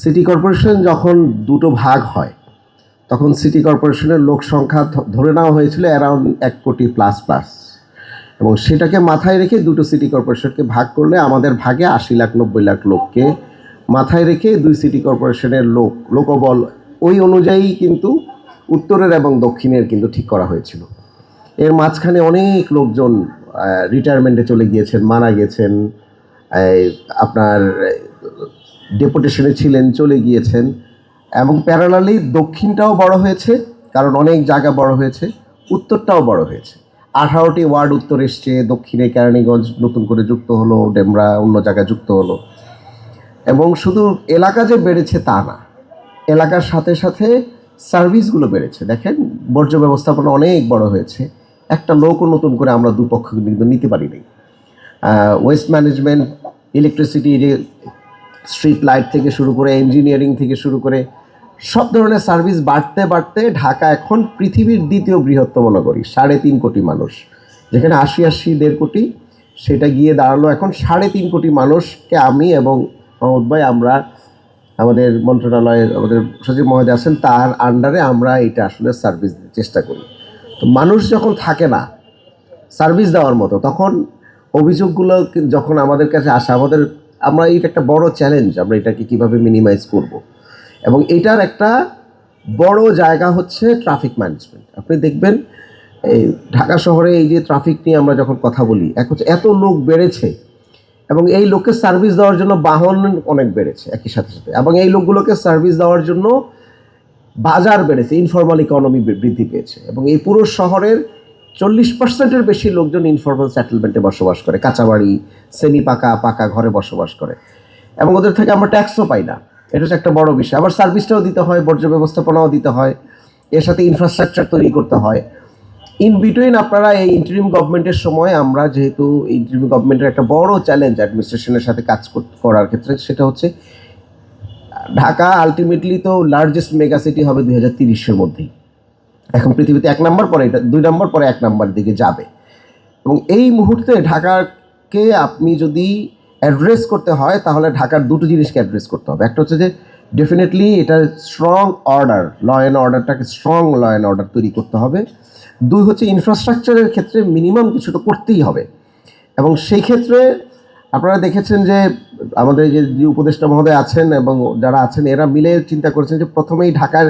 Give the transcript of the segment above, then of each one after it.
City corporation যখন দুটো ভাগ হয় তখন সিটি কর্পোরেশনের লোক সংখ্যা ধরে নেওয়া হয়েছিল অ্যারাউন্ড 1 কোটি প্লাস প্লাস, এবং সেটাকে মাথায় রেখে দুটো সিটি কর্পোরেশনকে ভাগ করলে আমাদের ভাগে 80 লাখ 90 লাখ লোককে মাথায় রেখে দুই সিটি কর্পোরেশনের লোকবল ওই অনুযায়ী কিন্তু উত্তরের এবং দক্ষিণের কিন্তু ঠিক করা হয়েছিল। এর মাঝখানে অনেক লোকজন রিটায়ারমেন্টে চলে গিয়েছেন, মারা গেছেন, আপনার ডেপুটেশনে ছিলেন, চলে গিয়েছেন, এবং প্যারালালি দক্ষিণটাও বড় হয়েছে কারণ অনেক জায়গা বড় হয়েছে, উত্তরটাও বড় হয়েছে। 18টি ওয়ার্ড উত্তর এসছে, দক্ষিণে কেরানীগঞ্জ নতুন করে যুক্ত হলো, ডেমরা অন্য জায়গায় যুক্ত হলো। এবং শুধু এলাকা যে বেড়েছে তা না, এলাকার সাথে সাথে সার্ভিসগুলো বেড়েছে। দেখেন বর্জ্য ব্যবস্থাপনা অনেক বড় হয়েছে, একটা লোকও নতুন করে আমরা দুপক্ষ কিন্তু নিতে পারিনি। Waste management, electricity, street light থেকে শুরু করে ইঞ্জিনিয়ারিং থেকে শুরু করে সব ধরনের সার্ভিস বাড়তে বাড়তে ঢাকা এখন পৃথিবীর দ্বিতীয় বৃহত্তম নগরী। 3.5 কোটি মানুষ, যেখানে 80-1.5 কোটি, সেটা গিয়ে দাঁড়ালো এখন 3.5 কোটি মানুষকে আমি এবং মোহাম্মদ ভাই, আমরা আমাদের মন্ত্রণালয়ের আমাদের সচিব মহোদয় আছেন, তার আন্ডারে আমরা এটা আসলে সার্ভিস দিতে চেষ্টা করি। তো মানুষ যখন থাকে না সার্ভিস দেওয়ার মতো, তখন অভিযোগগুলো যখন আমাদের কাছে আসে, আমরা এটা একটা বড় চ্যালেঞ্জ, আমরা এটাকে কীভাবে মিনিমাইজ করব। এবং এটার একটা বড় জায়গা হচ্ছে ট্রাফিক ম্যানেজমেন্ট। আপনি দেখবেন এই ঢাকা শহরে এই যে ট্রাফিক নিয়ে আমরা যখন কথা বলি, এখন এত লোক বেড়েছে এবং এই লোককে সার্ভিস দেওয়ার জন্য বাহন অনেক বেড়েছে একই সাথে সাথে, এবং এই লোকগুলোকে সার্ভিস দেওয়ার জন্য বাজার বেড়েছে, ইনফর্মাল ইকোনমি বৃদ্ধি পেয়েছে, এবং এই পুরো শহরের 40%-এর বেশি লোকজন ইনফর্মাল সেটেলমেন্টে বসবাস করে, কাঁচাবাড়ি, সেমি পাকা ঘরে বসবাস করে, এবং ওদের থেকে আমরা ট্যাক্সও পাই না। এটা হচ্ছে একটা বড় বিষয়। আবার সার্ভিসটাও দিতে হয়, বর্জ্য ব্যবস্থাপনাও দিতে হয়, এর সাথে ইনফ্রাস্ট্রাকচার তৈরি করতে হয়। ইন বিটুইন আপনারা এই ইন্টারিম গভর্নমেন্টের সময়, আমরা যেহেতু ইন্টারিম গভর্নমেন্টের একটা বড় চ্যালেঞ্জ অ্যাডমিনিস্ট্রেশনের সাথে কাজ করার ক্ষেত্রে, সেটা হচ্ছে ঢাকা আলটিমেটলি তো লার্জেস্ট মেগা সিটি হবে 2030-এর মধ্যেই। এখন পৃথিবীতে 1 নম্বর, পরে এটা 2 নম্বর, পরে 1 নম্বর দিকে যাবে। এবং এই মুহূর্তে ঢাকাকে আপনি যদি অ্যাড্রেস করতে হয়, তাহলে ঢাকার দুটো জিনিসকে অ্যাড্রেস করতে হবে। একটা হচ্ছে যে ডেফিনেটলি এটা স্ট্রং অর্ডার, ল অ্যান্ড অর্ডারটাকে স্ট্রং ল অ্যান্ড অর্ডার তৈরি করতে হবে। 2 হচ্ছে ইনফ্রাস্ট্রাকচারের ক্ষেত্রে মিনিমাম কিছু তো করতেই হবে। এবং সেই ক্ষেত্রে আপনারা দেখেছেন যে আমাদের যে উপদেষ্টা মহোদয় আছেন এবং যারা আছেন, এরা মিলে চিন্তা করেছেন যে প্রথমেই ঢাকার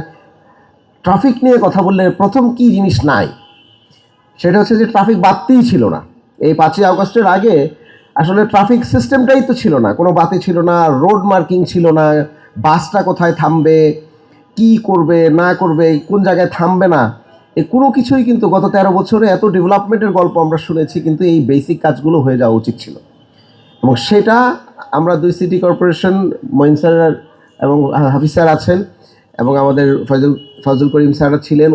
ট্রাফিক নিয়ে কথা বললে প্রথম কী জিনিস নাই, সেটা হচ্ছে যে ট্রাফিক বাতিই ছিল না। এই 5ই আগস্টের আগে আসলে ট্রাফিক সিস্টেমটাই তো ছিল না, কোনো বাতি ছিল না, রোড মার্কিং ছিল না, বাসটা কোথায় থামবে, কি করবে না করবে, কোন জায়গায় থামবে না, এই কোনো কিছুই কিন্তু গত 13 বছরে এত ডেভেলপমেন্টের গল্প আমরা শুনেছি, কিন্তু এই বেসিক কাজগুলো হয়ে যাওয়া উচিত ছিল। এবং সেটা আমরা 2 সিটি কর্পোরেশন, মঈন স্যার এবং হাফিজ স্যার আছেন, এবং আমাদের ফজল করিম স্যাররা ছিলেন,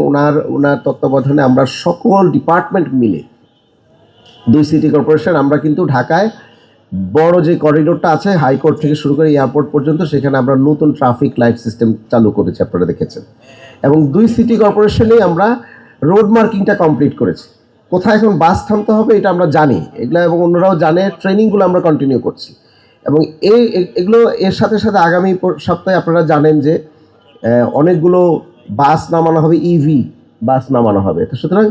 ওনার তত্ত্বাবধানে আমরা সকল ডিপার্টমেন্ট মিলে 2 সিটি কর্পোরেশন আমরা কিন্তু ঢাকায় বড় যে করিডোরটা আছে হাইকোর্ট থেকে শুরু করে এয়ারপোর্ট পর্যন্ত, সেখানে আমরা নতুন ট্রাফিক লাইট সিস্টেম চালু করেছি, আপনারা দেখেছেন। এবং 2 সিটি কর্পোরেশনেই আমরা রোড মার্কিংটা কমপ্লিট করেছি, কোথায় এখন বাস থামতে হবে এটা আমরা জানি, এগুলো এবং অন্যরাও জানে, ট্রেনিংগুলো আমরা কন্টিনিউ করছি। এবং এগুলো এর সাথে সাথে আগামী সপ্তাহে আপনারা জানেন যে অনেকগুলো বাস নামানো হবে, ইভি বাস নামানো হবে। তো সুতরাং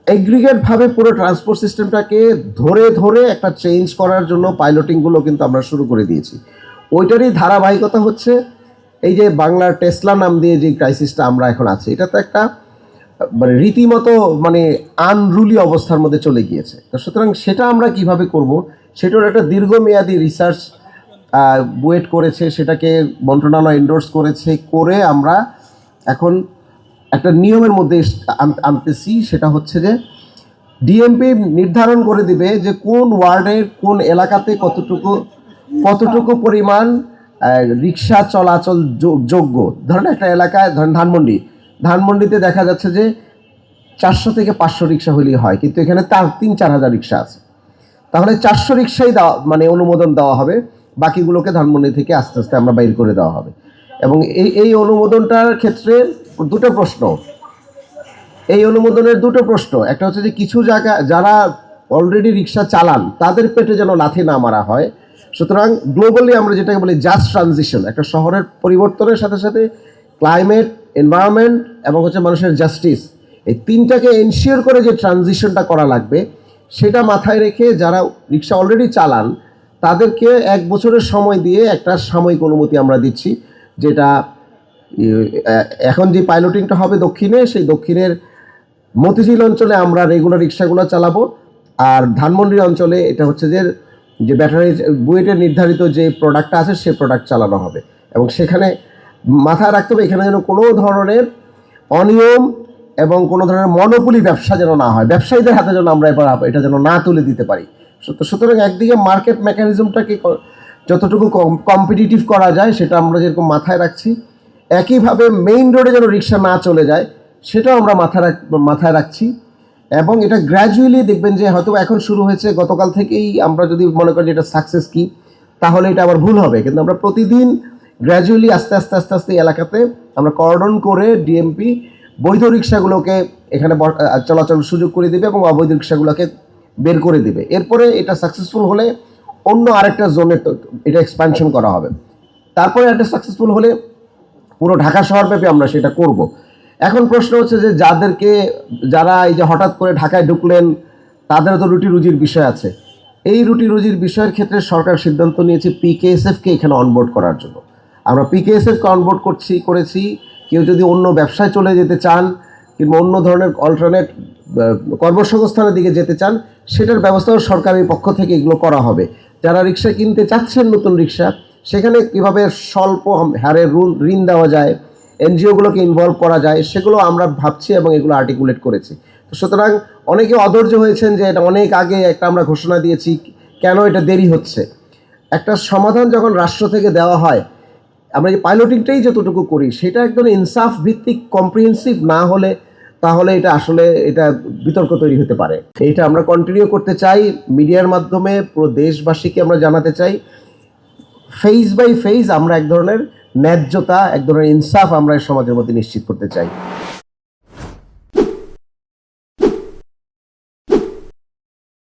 এগ্রিগেটভাবে পুরো ট্রান্সপোর্ট সিস্টেমটাকে ধরে একটা চেঞ্জ করার জন্য পাইলটিংগুলো কিন্তু আমরা শুরু করে দিয়েছি। ওইটারই ধারাবাহিকতা হচ্ছে এই যে বাংলার টেসলা নাম দিয়ে যে ক্রাইসিসটা আমরা এখন আছি, এটা তো একটা মানে রীতিমতো মানে আনরুলি অবস্থার মধ্যে চলে গিয়েছে। তো সুতরাং সেটা আমরা কিভাবে করব, সেটার একটা দীর্ঘমেয়াদী রিসার্চ বুয়েট করেছে, সেটাকে মন্ত্রণালয় এন্ডোর্স করেছে, করে আমরা এখন একটা নিয়মের মধ্যে আনতেছি। সেটা হচ্ছে যে ডিএমপি নির্ধারণ করে দিবে যে কোন ওয়ার্ডের কোন এলাকাতে কতটুকু পরিমাণ রিক্সা চলাচল যোগ্য। ধরেন একটা এলাকায়, ধরেন ধানমন্ডিতে দেখা যাচ্ছে যে 400 থেকে 500 রিক্সা হলেই হয়, কিন্তু এখানে 3-4 হাজার রিক্সা আছে, তাহলে 400 রিক্সাই মানে অনুমোদন দেওয়া হবে, বাকিগুলোকে ধানমন্ডি থেকে আস্তে আস্তে আমরা বাইর করে দেওয়া হবে। এবং এই অনুমোদনটার ক্ষেত্রে দুটো প্রশ্ন, এই অনুমোদনের দুটো প্রশ্ন। একটা হচ্ছে যে কিছু জায়গা যারা অলরেডি রিক্সা চালান তাদের পেটে যেন লাথি না মারা হয়, সুতরাং গ্লোবালি আমরা যেটাকে বলি জাস্ট ট্রানজিশন, একটা শহরের পরিবর্তনের সাথে সাথে ক্লাইমেট, এনভায়রনমেন্ট এবং হচ্ছে মানুষের জাস্টিস, এই তিনটাকে এনশিওর করে যে ট্রানজিশনটা করা লাগবে সেটা মাথায় রেখে যারা রিক্সা অলরেডি চালান তাদেরকে 1 বছরের সময় দিয়ে একটা সাময়িক অনুমতি আমরা দিচ্ছি, যেটা এখন যে পাইলটিংটা হবে দক্ষিণে, সেই দক্ষিণের মতিঝিল অঞ্চলে আমরা রেগুলার রিক্সাগুলো চালাবো, আর ধানমন্ডি অঞ্চলে এটা হচ্ছে যে ব্যাটারি বুয়েটের নির্ধারিত যে প্রোডাক্টটা আছে সেই প্রোডাক্ট চালানো হবে। এবং সেখানে মাথায় রাখতে হবে এখানে যেন কোনো ধরনের অনিয়ম এবং কোনো ধরনের মনোপলি ব্যবসা যেন না হয়, ব্যবসায়ীদের হাতে যেন আমরা এবার এটা যেন না তুলে দিতে পারি। সুতরাং একদিকে মার্কেট মেকানিজমটাকে যতটুকু কম্পিটিটিভ করা যায় সেটা আমরা যেরকম মাথায় রাখছি, একইভাবে মেইন রোডে যেন রিক্সা না চলে যায় সেটাও আমরা মাথায় রাখছি। এবং এটা গ্র্যাজুয়ালি দেখবেন যে হয়তো এখন শুরু হয়েছে গতকাল থেকেই, আমরা যদি মনে করি এটা সাকসেস কি তাহলে এটা আবার ভুল হবে, কিন্তু আমরা প্রতিদিন গ্র্যাজুয়ালি আস্তে আস্তে এলাকাতে আমরা কর্ডন করে ডিএমপি বৈধ রিক্সাগুলোকে এখানে চলাচল সুযোগ করে দেবে এবং অবৈধ রিক্সাগুলোকে বের করে দেবে। এরপরে এটা সাকসেসফুল হলে অন্য আরেকটা জোনে এটা এক্সপ্যানশন করা হবে, তারপরে একটা সাকসেসফুল হলে পুরো ঢাকা শহরব্যাপী আমরা সেটা করব। এখন প্রশ্ন হচ্ছে যে যারা এই যে হঠাৎ করে ঢাকায় ঢুকলেন তাদেরও তো রুটি রুজির বিষয় আছে। এই রুটি রুজির বিষয়ের ক্ষেত্রে সরকার সিদ্ধান্ত নিয়েছে পিকেএসএফকে এখানে অনবোর্ড করার জন্য। আমরা পিকেএসএফকে অনবোর্ড করেছি। কেউ যদি অন্য ব্যবসায় চলে যেতে চান কিংবা অন্য ধরনের অল্টারনেট কর্মসংস্থানের দিকে যেতে চান সেটার ব্যবস্থাও সরকারের পক্ষ থেকে এগুলো করা হবে। যারা রিক্সা কিনতে চাচ্ছেন নতুন রিক্সা, সেখানে কীভাবে স্বল্প হারে ঋণ দেওয়া যায়, এনজিওগুলোকে ইনভলভ করা যায়, সেগুলো আমরা ভাবছি এবং এগুলো আর্টিকুলেট করেছি। তো সুতরাং অনেকে অধৈর্য হয়েছেন যে এটা অনেক আগে একটা আমরা ঘোষণা দিয়েছি, কেন এটা দেরি হচ্ছে। একটা সমাধান যখন রাষ্ট্র থেকে দেওয়া হয়, আমরা এই পাইলটিংটাই যতটুকু করি সেটা একদম ইনসাফ ভিত্তিক কম্প্রিহেন্সিভ না হলে তাহলে এটা আসলে এটা বিতর্ক তৈরি হতে পারে। এটা আমরা কন্টিনিউ করতে চাই, মিডিয়ার মাধ্যমে পুরো দেশবাসীকে আমরা জানাতে চাই ফেজ বাই ফেজ আমরা এক ধরনের ন্যায্যতা, এক ধরনের ইনসাফ আমরা সমাজের মধ্যে নিশ্চিত করতে চাই।